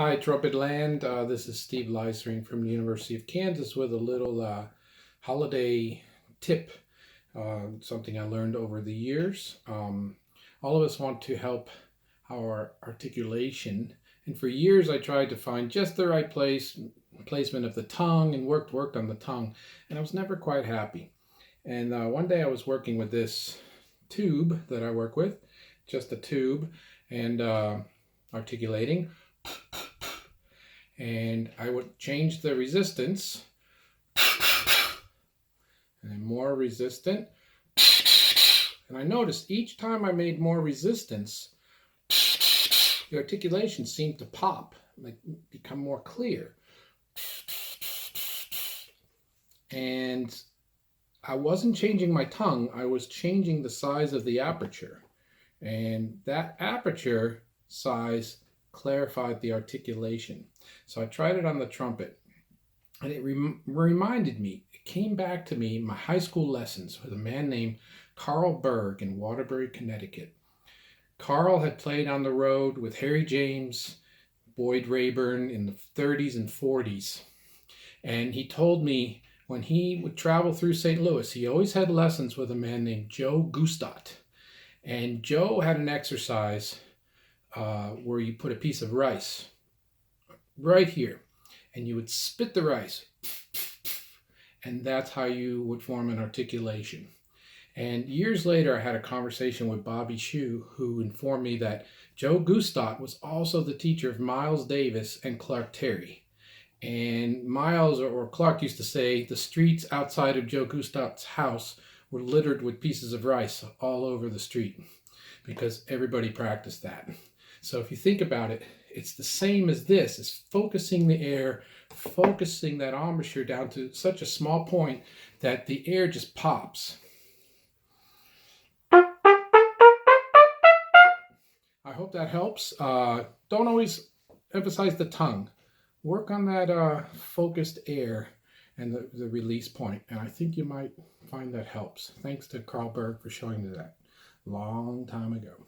Hi, Trumpet Land. This is Steve Leisering from the University of Kansas with a little holiday tip, something I learned over the years. All of us want to help our articulation, and for years I tried to find just the right placement of the tongue and worked on the tongue, and I was never quite happy. And one day I was working with this tube that I work with, just a tube, and articulating. And I would change the resistance, and then more resistant. And I noticed each time I made more resistance, the articulation seemed to pop, like become more clear. And I wasn't changing my tongue, I was changing the size of the aperture. And that aperture size clarified the articulation. So I tried it on the trumpet, and it reminded me, it came back to me, my high school lessons with a man named Berg in Waterbury, Connecticut. Carl had played on the road with Harry James, Boyd Rayburn in the 30s and 40s. And he told me when he would travel through St. Louis, he always had lessons with a man named Joe Gustat. And Joe had an exercise where you put a piece of rice right here, and you would spit the rice, and that's how you would form an articulation. And years later, I had a conversation with Bobby Shew, who informed me that Joe Gustat was also the teacher of Miles Davis and Clark Terry. And Miles or Clark used to say the streets outside of Joe Gustat's house were littered with pieces of rice all over the street because everybody practiced that. So if you think about it, it's the same as this. It's focusing the air, focusing that embouchure down to such a small point that the air just pops. I hope that helps. Don't always emphasize the tongue. Work on that focused air and the release point, and I think you might find that helps. Thanks to Berg for showing me that long time ago.